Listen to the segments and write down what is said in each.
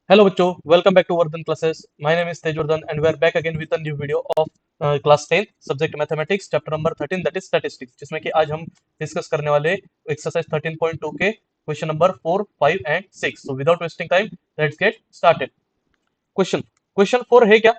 Hello, बच्चों. Welcome back to Vardhan classes. My name is Tejvardhan, and we are back again with a new video of class 10 subject mathematics, chapter number 13, that is statistics. जिसमें कि आज हम discuss करने वाले exercise 13.2 के question number 4, 5 and 6. So without wasting time, let's get started. Question 4 है क्या?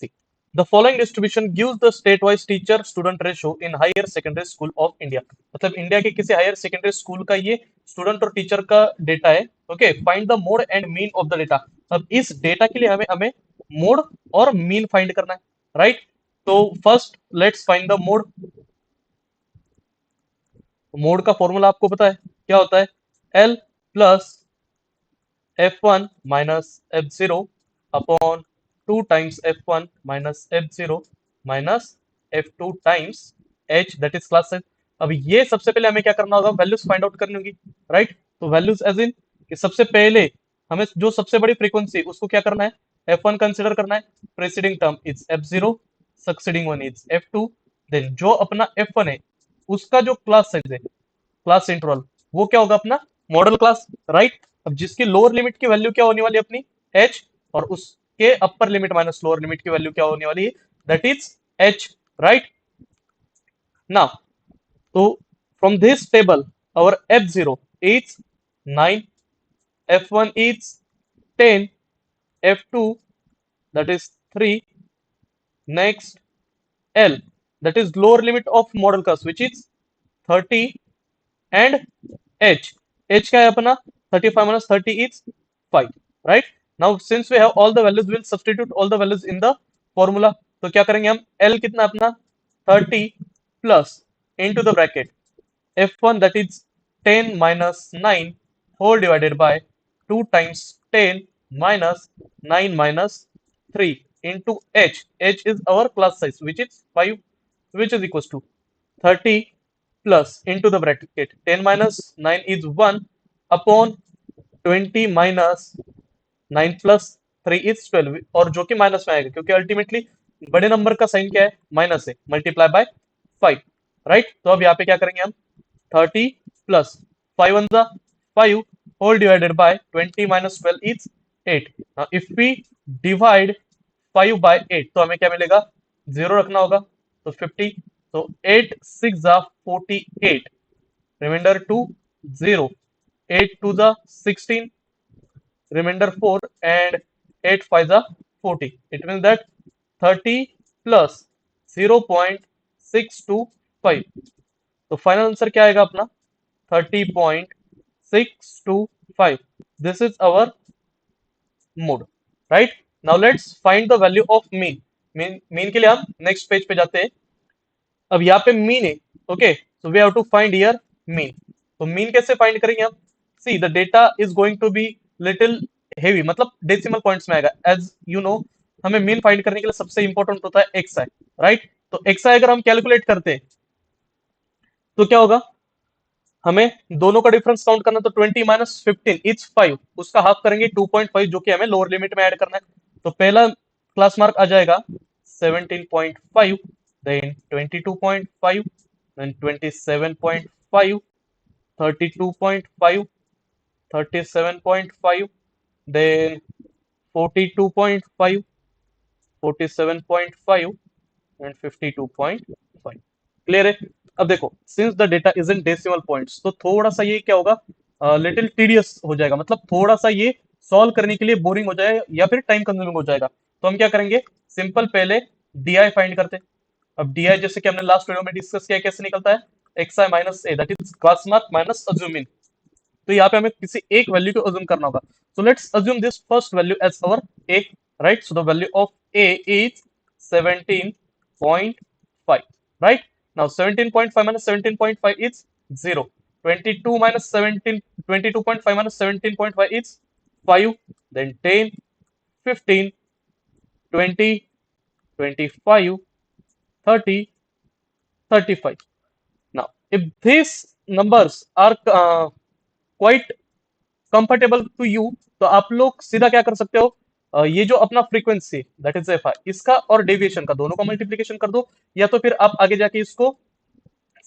See, the following distribution gives the state-wise teacher-student ratio in higher secondary school of India. मतलब इंडिया के किसी हायर सेकेंडरी स्कूल का ये student और teacher का data है. Okay, find the mode and mean of the data. अब इस डेटा के लिए हमें हमें मोड और मीन फाइंड करना है, राइट? तो first let's find the mode. Mode का फॉर्मूला आपको पता है क्या होता है? L plus F1 minus F0 upon 2 times F1 minus F0 minus F2 times H, that is class size. अब ये सबसे पहले हमें क्या करना होगा? वैल्यूज फाइंड आउट करनी होगी, राइट? तो वैल्यूज एज इन कि सबसे पहले हमें जो सबसे बड़ी फ्रीक्वेंसी उसको क्या करना है? F1 कंसिडर करना है. Preceding term is F0, succeeding one is F2. Then जो अपना F1 है उसका जो क्लास साइज है, क्लास इंटरवल, वो क्या होगा? अपना मॉडल क्लास, राइट? अब जिसकी लोअर लिमिट की वैल्यू क्या होने वाली है? अपनी h, और उसके upper limit minus lower limit की वैल्यू क्या होने वाली है? That is h, right? Now तो from this table our f0 is 9, f1 is 10, f2 that is 3, next l, that is lower limit of model class, which is 30, and h क्या है अपना? 35 minus 30 is 5, right? Now since we have all the values, we'll substitute all the values in the formula. तो क्या करेंगे हम? L कितना अपना? 30 plus into the bracket F1, that is 10 minus 9 whole divided by 2 times 10 minus 9 minus 3 into h. H is our class size, which is 5, which is equals to 30 plus into the bracket 10 minus 9 is 1 upon 20 minus 9 plus 3 is 12, और जो कि minus में आएगा क्योंकि ultimately बड़े number का sign क्या है? माइनस है. Multiply by 5, right? तो अब यहाँ पे क्या करेंगे हम? 30 प्लस 5 वन जा 5 whole divided by 20 minus 12 is 8. If we divide 5 by 8 तो हमें क्या मिलेगा? 0 रखना होगा, तो 50. तो 8 6 जा 48, रिमाइंडर 2 0, 8 2 जा 16, remainder 4, and 8 5 are 40. It means that 30 plus 0.625. तो फाइनल आंसर क्या आएगा अपना? 30.625. This is our mode, right? Now let's find the value of mean. Mean के लिए हम नेक्स्ट पेज पे जाते हैं. अब यहाँ पे मीन है, okay, so we have to find here mean. तो मीन कैसे फाइंड करेंगे हम? See the data is going to be little heavy, मतलब डेसिमल पॉइंट्स में आएगा. एज यू नो, हमें मीन फाइंड करने के लिए सबसे इंपॉर्टेंट होता है एक्सआई, राइट? तो एक्सआई अगर हम कैलकुलेट करते हैं तो क्या होगा? हमें दोनों का डिफरेंस काउंट करना. तो 20 माइनस 15 इज 5, उसका हाफ करेंगे 2.5, जो कि हमें लोअर लिमिट में ऐड करना है. तो पहला क्लास मार्क आ जाएगा 17.5, then 22.5, then 27.5, 32.5, 37.5, then 42.5, 47.5 and 52.5. Clear है? अब देखो, since the data is in decimal points, तो थोड़ा सा ये क्या होगा? लिटिल टीडियस हो जाएगा, मतलब थोड़ा सा ये सॉल्व करने के लिए बोरिंग हो जाएगा या फिर टाइम कंज्यूमिंग हो जाएगा. तो हम क्या करेंगे? सिंपल पहले डी फाइंड करते हैं. अब डी जैसे कि हमने लास्ट वीडियो में डिस्कस किया, कैसे निकलता है? X I minus A, that is class mark minus assuming. तो यहाँ पे हमें किसी एक वैल्यू को अज्यूम करना होगा. So let's assume this first value as our A, right? So the value of A is 17.5, right? Now 17.5 minus 17.5 is 0. 22 minus 17, 22.5 minus 17.5 is 5. Then 10, 15, 20, 25, 30, 35. Now, if these numbers are quite comfortable to you, तो आप लोग सीधा क्या कर सकते हो? ये जो अपना frequency that is F I, इसका और डेविएशन का दोनों का मल्टीप्लीकेशन कर दो, या तो फिर आप आगे जाके इसको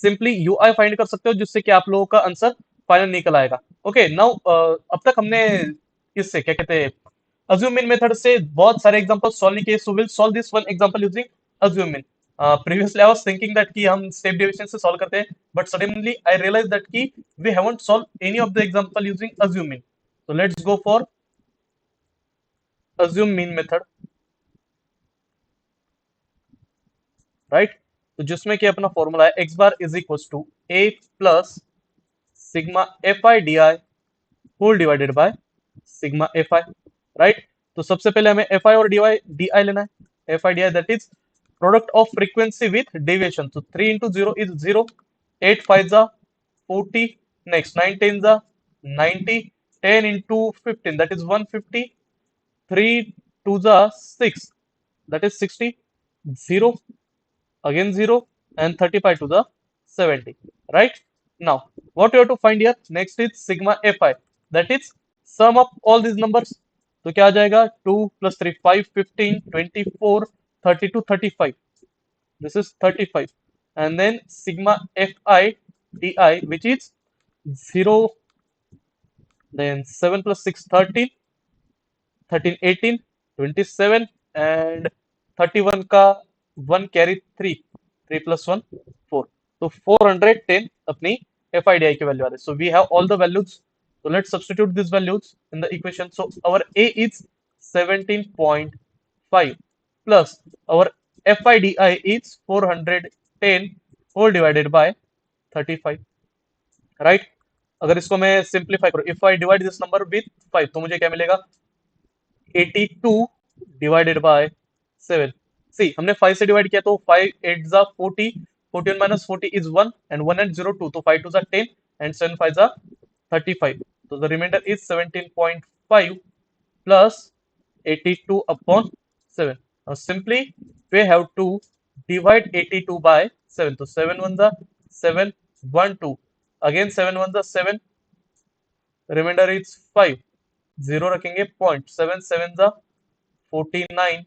सिंपली यू आई फाइंड कर सकते हो, जिससे कि आप लोगों का आंसर फाइनल निकल आएगा. ओके, नाउ अब तक हमने इससे क्या कहते हैं assume min मेथड से बहुत सारे एग्जांपल सॉल्व नहीं किए, so will solve this one example using assume min. Previously I was thinking that कि हम स्टेप डेविएशन से सॉल्व करते हैं, but suddenly I realized that कि we haven't solved any of the example using assume min. So let's go for assume min method, right? तो जिसमें कि अपना फॉर्मूला है x bar is equal to a plus sigma F I D I whole divided by sigma F I, right? तो सबसे पहले हमें F I और डी आई लेना है। F I D I that is product of frequency with deviation. तो 3 into 0 is 0, 8 5 जा 40, next 9 10 जा 90, 10 into 15 that is 150, 3 2 जा 6 that is 60, 0 again 0 and 35 to the 70, right? Now what you have to find here next is sigma fi, that is sum of all these numbers. तो क्या आ जाएगा 2 plus 3 5 15 24 32 35, this is 35, and then sigma fi di which is 0, then 7 plus 6 13, 13 18 27 and 31 का 1 carry 3, 3 plus 1 4, तो 410 अपनी FIDI की value आ रही है। So we have all the values, so let's substitute these values in the equation. So our A is 17.5 plus our FIDI is 410 whole divided by 35, right? अगर इसको मैं simplify करूं, if I divide this number with 5 तो मुझे क्या मिलेगा 82 divided by 7। सी हमने 5 से डिवाइड किया तो 5 8 जा 40, 41 minus 40 is 1 and 1 and 0 2, तो 5 2 जा 10 and 7 5 जा 35, so the remainder is 17.5 plus 82 upon 7. Now simply we have to divide 82 by 7, तो 7 1 जा 7 1 2, again 7 1 जा 7, remainder is 5, 0 रखेंगे पॉइंट 7 7 जा 49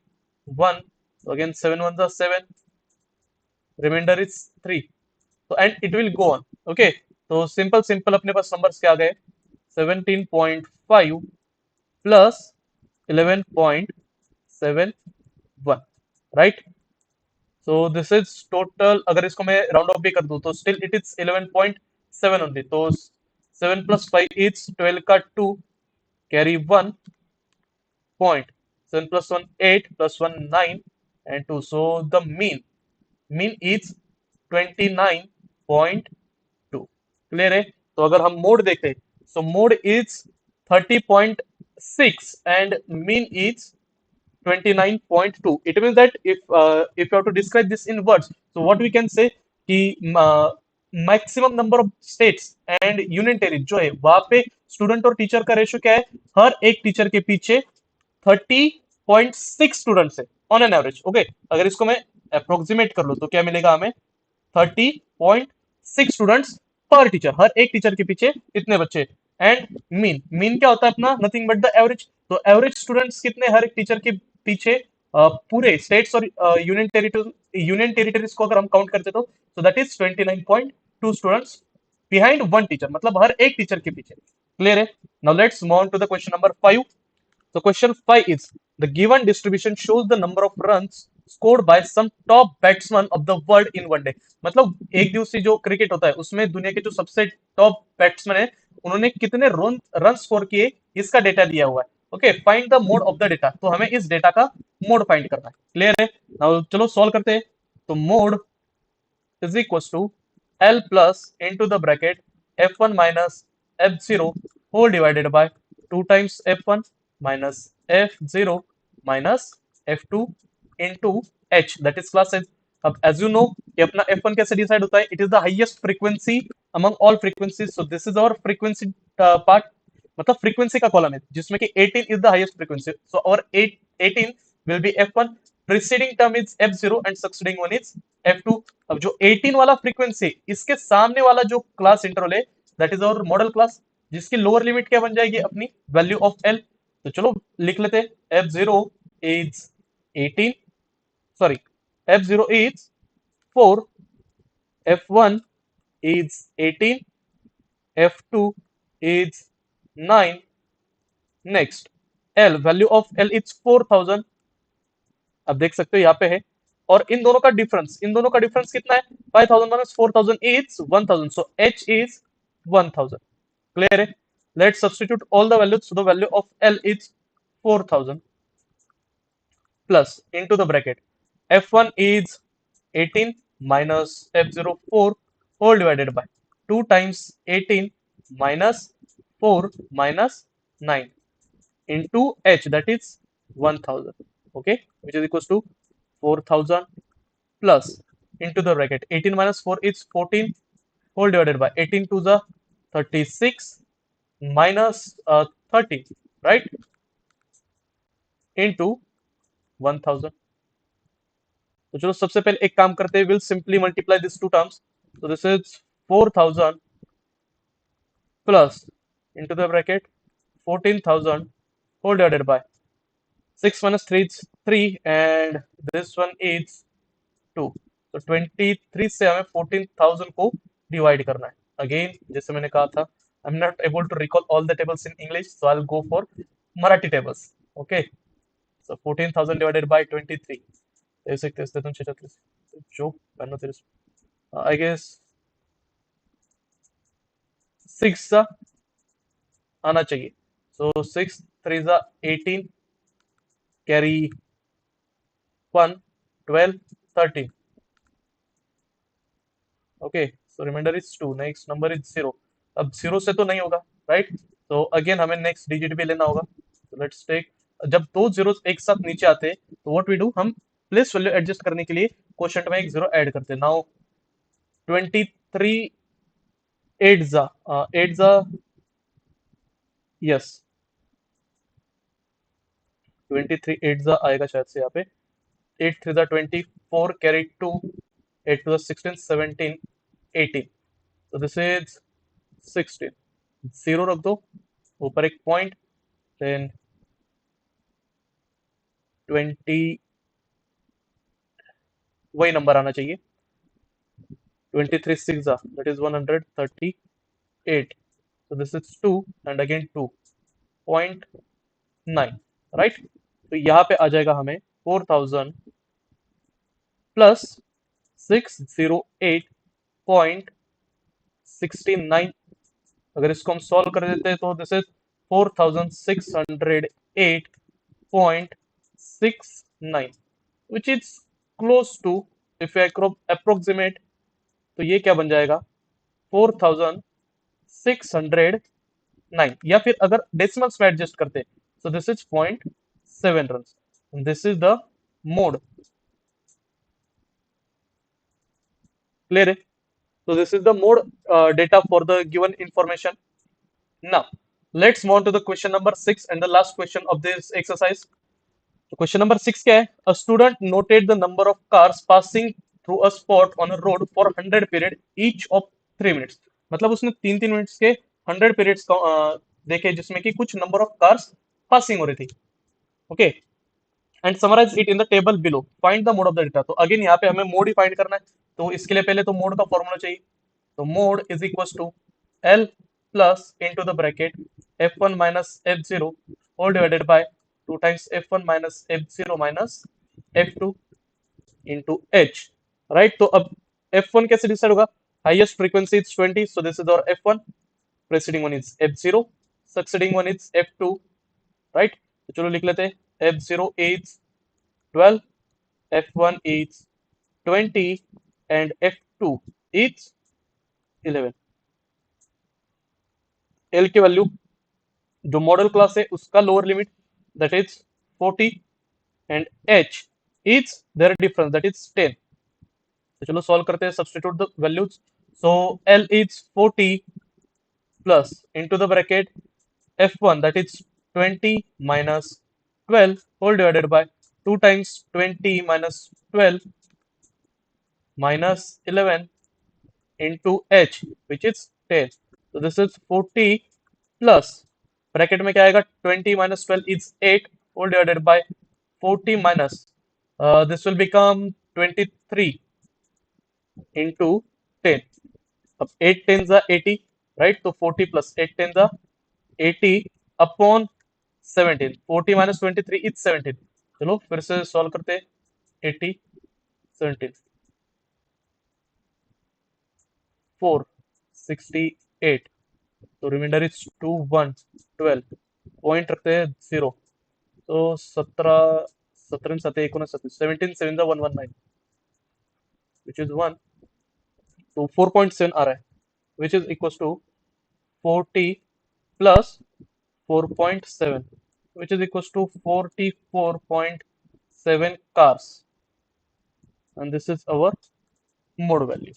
1, so again 7 1 जा 7, remainder is 3, so and it will go on, okay? तो सिंपल अपने पास नंबर्स क्या आ गए 17.5 plus 11.71, right? So this is total, अगर इसको मैं राउंड ऑफ भी कर दूं तो स्टिल इट इज 11.7 ओनली, तो 7 plus 5 is 12 का 2 carry 1 point, 7 plus 1 8 plus 1 9 and 2, so the mean is 29.2, clear है? तो अगर हम मोड देखें so mode is 30.6 and mean is 29.2. It means that if you have to describe this in words, so what we can say कि maximum number of states and union territory जो है वहां पे स्टूडेंट और teacher का ratio क्या है, हर एक टीचर के पीछे 30.6 स्टूडेंट्स है ऑन एन एवरेज, ओके? अगर इसको मैं अप्रोक्सीमेट कर लूं तो क्या मिलेगा हमें 30.6 स्टूडेंट्स पर टीचर, हर एक टीचर के पीछे इतने बच्चे। एंड मीन क्या होता है अपना, नथिंग बट द एवरेज, तो एवरेज स्टूडेंट्स कितने हर एक टीचर के पीछे पूरे स्टेट्स और यूनियन टेरिटरीज को अगर हम काउंट करते तो that is 29.2 students behind one teacher, मतलब हर एक टीचर के पीछे, क्लियर है? Now let's move on to the question number 5. So question 5 is the given distribution shows the number of runs scored by some top batsman of the world in one day. मतलब एक दिवसीय जो cricket होता है उसमें दुनिया के जो सबसे टॉप बैट्समैन है उन्होंने कितने रन स्कोर किए इसका डेटा दिया हुआ है, okay? Find the mode of the data, तो हमें इस डेटा का मोड फाइंड करना है, क्लियर है? नाउ चलो सॉल्व करते हैं। तो mode is equals to L plus into the bracket F1 minus F0 whole divided by 2 times F1 minus F0 minus F2 into H, that is class H. अब as you know कि अपना F1 कैसे decide होता है, it is the highest frequency among all frequencies, so this is our frequency part, मतलब frequency का column है जिसमें कि 18 is the highest frequency, so our 18 will be F1, preceding term is F0 and succeeding one is F2. अब जो 18 वाला frequency इसके सामने वाला जो क्लास इंटरवल है that is our modal class, जिसकी लोअर लिमिट क्या बन जाएगी अपनी वैल्यू ऑफ L। तो चलो लिख लेते हैं F0 is 18, sorry F0 is 4, F1 is 18, F2 is 9, next L, value of L is 4000, अब देख सकते हो यहाँ पे है, और इन दोनों का डिफरेंस कितना है, 5000 minus 4000 is 1000, so H is 1000, clear है। Let substitute all the values, so the value of L is 4000 plus into the bracket f1 is 18 minus f04 whole divided by 2 times 18 minus 4 minus 9 into h, that is 1000, okay, which is equals to 4000 plus into the bracket 18 minus 4 is 14 whole divided by 18 to the 36 minus 30, right, into 1000। तो चलो सबसे पहले एक काम करते हैं, will simply multiply this two terms, so this is 4000 plus into the bracket 14,000 whole divided by 6 minus 3 is 3 and this one is 2, तो 23 से हमें 14,000 को डिवाइड करना है। अगेन जैसे मैंने कहा था, I am not able to recall all the tables in English, so I will go for Marathi tables, okay. So 14,000 divided by 23, ऐसे कैसे तुम 36 जो पहनो तेरे, I guess 6 सा आना चाहिए, so 6 3 सा 18, carry 1 12 13, okay, so remainder is 2, next number is 0। अब 0 से तो नहीं होगा, राइट, तो अगेन हमें नेक्स्ट डिजिट भी लेना होगा, so लेट्स टेक, जब दो जीरो एक साथ नीचे आते हैं तो व्हाट वी डू, हम प्लेस वैल्यू एडजस्ट करने के लिए क्वोशंट में एक जीरो ऐड करते हैं। नाउ 23 8 जा यस 23 8 जा आएगा शायद से यहाँ पे, 8 3 जा 24 कैरी 2, 8 2 16 17 18, तो दिस इज 16, जीरो रख दो, ऊपर एक पॉइंट, देन 20 वही नंबर आना चाहिए, 23 6 जा that is 138, so this is 2 and again 2.9, right, तो यहाँ पे आ जाएगा हमें 4000 प्लस 608.69, अगर इसको हम सॉल्व कर देते हैं तो this is 4608.69, which is close to, if I approximate, तो ये क्या बन जाएगा 4609, या फिर अगर डेसिमल्स में एडजस्ट करते so this is 0.7 runs, and this is the mode, clear है, so this is the mode data for the given information। Now let's move on to the question number 6 and the last question of this exercise। तो question number 6 क्या है, a student noted the number of cars passing through a spot on a road for 100 period each of 3 minutes, मतलब उसने 3 minutes के 100 periods देखे जिसमें कि कुछ नंबर ऑफ कार्स पासिंग हो रही थी, okay, and summarise it in the table below, find the mode of the data. तो अगेन यहाँ पे हमें मोड ही फाइंड करना है, तो इसके लिए पहले तो मोड का फॉर्मूला चाहिए, तो mode is equal to L plus into the bracket f1 minus f0 whole divided by 2 times f1 minus f0 minus f2 into h, right. तो अब f1 कैसे डिसाइड होगा, highest frequency is 20, so this is our f1, preceding one is f0, succeeding one is f2, right, तो चलो लिख लेते हैं, f0 is 12, f1 is 20 and f2 is 11। L की वैल्यू जो मॉडल क्लास है उसका lower limit that is 40 and h is their difference that is 10। तो चलो सॉल्व करते हैं, substitute the values, so L is 40 plus into the bracket f1 that is 20 minus 12 whole divided by 2 times 20 minus 12 minus 11 into h which is 10, so this is 40 plus bracket में क्या आएगा, 20 minus 12 is 8 whole divided by 40 minus this will become 23 into 10, अब 8 10 जा 80, right, तो 40 plus 8 10 जा 80 upon 17, 40 minus 23 is 17. चलो फिर से सॉल्व करते हैं. 80, 17, 4, 68. तो रिमाइंडर इज 2, 1, 12. पॉइंट रखते हैं 0. तो 17, 17 7 59, 17 7 119, विच इज 1. तो 4.7 आ रहा है, which is equal to 40 plus 4.7, which is equals to 44.7 cars, and this is our mode value.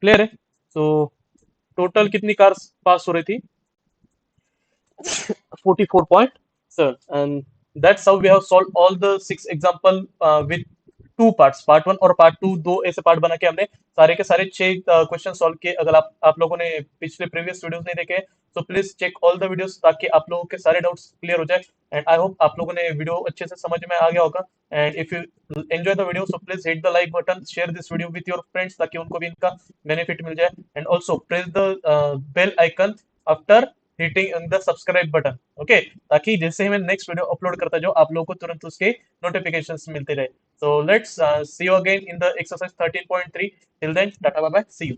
Clear है? So total कितनी cars पास हो रही थी? 44.7, and that's how we have solved all the 6 example with 2 parts, part 1 और part 2. दो ऐसे part बना के हमने सारे के सारे 6 क्वेश्चन सॉल्व किए. अगर आप लोगों ने पिछले प्रीवियस वीडियोस नहीं देखे तो please check all the videos, ताकि आप लोगों के सारे डाउट्स क्लियर हो जाए. एंड आई होप आप लोगों ने वीडियो अच्छे से समझ में आ गया होगा. And if you enjoy the video so please hit the like button, share this video with your friends, ताकि उनको भी इनका बेनिफिट मिल जाए. And also press the bell icon after hitting the subscribe button. Okay, ताकि जैसे ही मैं next video upload करता जाऊं आप लोगों को तुरंत उसके नोटिफिकेशंस मिलते रहे. So let's see you again in the exercise 13.3. Till then, tata bye bye. See you.